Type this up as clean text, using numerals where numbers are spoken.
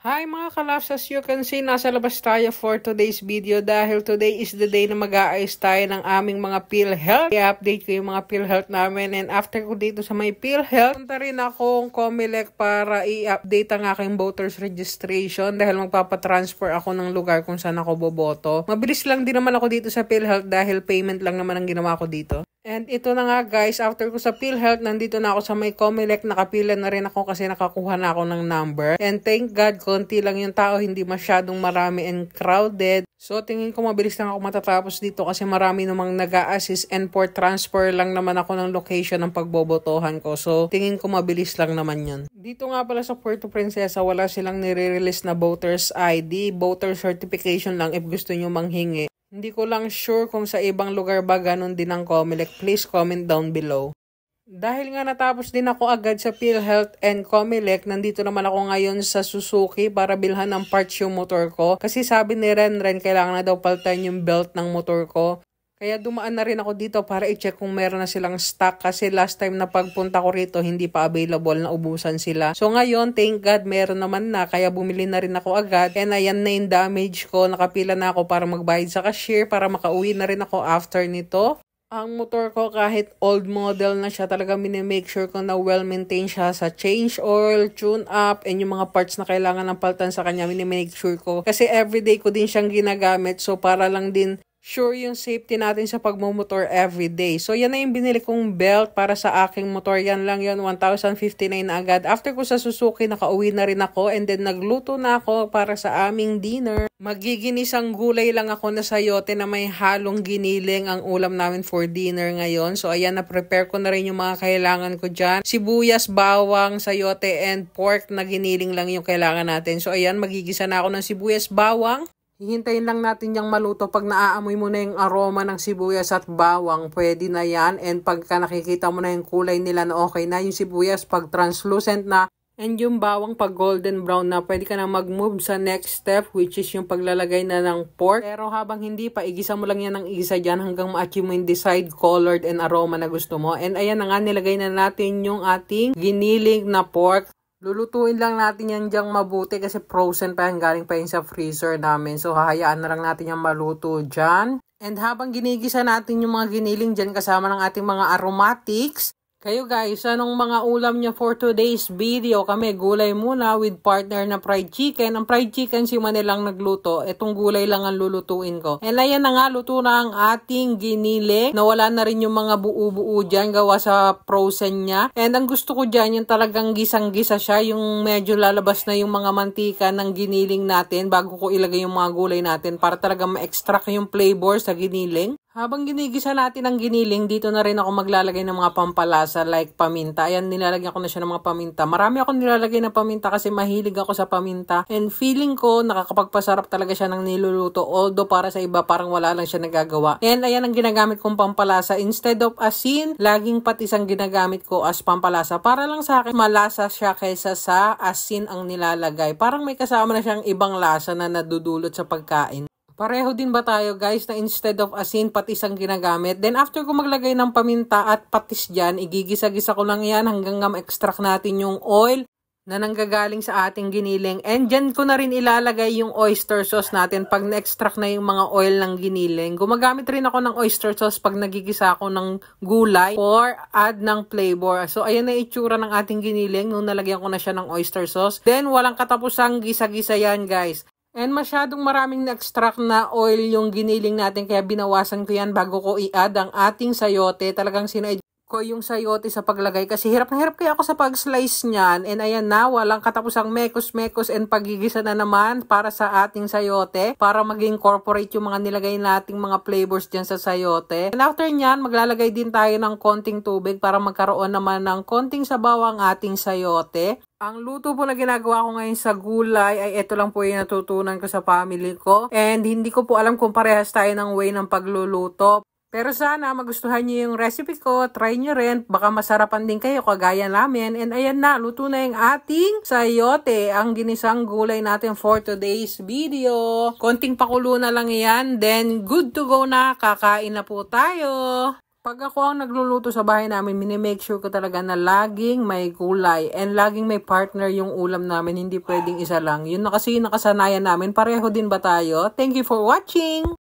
Hi mga kalabs, as you can see, nasa labas tayo for today's video dahil today is the day na mag-aayos tayo ng aming mga PhilHealth. I-update ko yung mga PhilHealth namin, and after ko dito sa may PhilHealth, punta rin akong Comelec para i-update ang aking voters registration dahil magpapatransfer ako ng lugar kung saan ako boboto. Mabilis lang din naman ako dito sa PhilHealth dahil payment lang naman ang ginawa ko dito. And ito na nga guys, after ko sa PhilHealth, nandito na ako sa may Comelec, nakapila na rin ako kasi nakakuha na ako ng number. And thank God, konti lang yung tao, hindi masyadong marami and crowded. So tingin ko mabilis lang ako matatapos dito kasi marami namang nag-a-assist, and for transfer lang naman ako ng location ng pagbobotohan ko. So tingin ko mabilis lang naman yun. Dito nga pala sa Puerto Princesa, wala silang nire-release na voters ID, voter certification lang if gusto nyo manghingi. Hindi ko lang sure kung sa ibang lugar ba ganun din ang Comelec. Please comment down below. Dahil nga natapos din ako agad sa PhilHealth and Comelec, nandito naman ako ngayon sa Suzuki para bilhan ng parts yung motor ko. Kasi sabi ni Renren, kailangan na daw palitan yung belt ng motor ko. Kaya dumaan na rin ako dito para i-check kung meron na silang stock kasi last time na pagpunta ko rito hindi pa available, na ubusan sila. So ngayon, thank God, meron naman na, kaya bumili na rin ako agad. And ayan na yung damage ko, nakapila na ako para magbayad sa cashier para makauwi na rin ako after nito. Ang motor ko kahit old model na siya, talaga minimake sure ko na well-maintained siya sa change oil, tune up, and yung mga parts na kailangan ng palitan sa kanya, minimake sure ko. Kasi everyday ko din siyang ginagamit, so para lang din sure yung safety natin sa pagmumotor everyday. So yan na yung binili kong belt para sa aking motor. Yan lang yun, 1,059 na agad. After ko sa Suzuki, nakauwi na rin ako, and then nagluto na ako para sa aming dinner. Magiginisang gulay lang ako na sayote na may halong giniling ang ulam namin for dinner ngayon. So ayan, na-prepare ko na rin yung mga kailangan ko dyan. Sibuyas, bawang, sayote, and pork na giniling lang yung kailangan natin. So ayan, magigisa na ako ng sibuyas, bawang. Hihintayin lang natin yung maluto. Pag naaamoy mo na yung aroma ng sibuyas at bawang, pwede na yan. And pagka nakikita mo na yung kulay nila na okay na, yung sibuyas pag translucent na, and yung bawang pag golden brown na, pwede ka na mag-move sa next step, which is yung paglalagay na ng pork. Pero habang hindi pa, igisa mo lang yan ng igisa dyan hanggang ma-achieve mo yung desired colored and aroma na gusto mo. And ayan na nga, nilagay na natin yung ating giniling na pork. Lulutuin lang natin yan dyang mabuti kasi frozen pa yan, galing pa yun sa freezer namin. So hahayaan na lang natin yung maluto dyan. And habang ginigisa natin yung mga giniling dyan kasama ng ating mga aromatics, kayo guys, anong mga ulam niyo for today's video? Kami, gulay muna with partner na fried chicken. Ang fried chicken si Manilang nagluto. Itong gulay lang ang lulutuin ko. And ayan na nga, luto na ang ating giniling. Nawala na rin yung mga buo-buo dyan gawa sa frozen niya. And ang gusto ko dyan, yung talagang gisang-gisa siya. Yung medyo lalabas na yung mga mantika ng giniling natin bago ko ilagay yung mga gulay natin para talaga ma-extract yung flavor sa giniling. Habang ginigisa natin ang giniling, dito na rin ako maglalagay ng mga pampalasa like paminta. Ayan, nilalagyan ko na siya ng mga paminta. Marami akong nilalagay ng paminta kasi mahilig ako sa paminta. And feeling ko, nakakapagpasarap talaga siya ng niluluto. Although para sa iba, parang wala lang siya nagagawa. And ayan ang ginagamit kong pampalasa. Instead of asin, laging patis ang ginagamit ko as pampalasa. Para lang sa akin, malasa siya kaysa sa asin ang nilalagay. Parang may kasama na siyang ibang lasa na nadudulot sa pagkain. Pareho din ba tayo guys na instead of asin, patis ang ginagamit? Then after ko maglagay ng paminta at patis dyan, igigisa-gisa ko lang yan hanggang ma-extract natin yung oil na nanggagaling sa ating giniling. And dyan ko na rin ilalagay yung oyster sauce natin pag na-extract na yung mga oil ng giniling. Gumagamit rin ako ng oyster sauce pag nagigisa ako ng gulay or add ng flavor. So ayan na itsura ng ating giniling nung nalagyan ko na siya ng oyster sauce. Then walang katapusang gisa-gisa yan guys. And masyadong maraming na-extract na oil yung giniling natin kaya binawasan ko yan bago ko i-add ang ating sayote. Talagang sinaid ko yung sayote sa paglagay kasi hirap na hirap kaya ako sa pag-slice niyan. And ayan na, walang katapusang mekos-mekos and pagigisa na naman para sa ating sayote para mag-incorporate yung mga nilagay nating mga flavors dyan sa sayote. And after nyan, maglalagay din tayo ng konting tubig para magkaroon naman ng konting sabaw ang ating sayote. Ang luto po na ginagawa ko ngayon sa gulay ay ito lang po yung natutunan ko sa family ko. And hindi ko po alam kung parehas tayo ng way ng pagluluto. Pero sana magustuhan niyo yung recipe ko. Try nyo rin. Baka masarapan din kayo kagaya namin. And ayan na, luto na yung ating sayote. Ang ginisang gulay natin for today's video. Konting pakulo na lang yan. Then good to go na. Kakain na po tayo. Pag ako ang nagluluto sa bahay namin, minimake sure ko talaga na laging may gulay and laging may partner yung ulam namin. Hindi pwedeng isa lang. Yun na kasi yung nakasanayan namin. Pareho din ba tayo? Thank you for watching!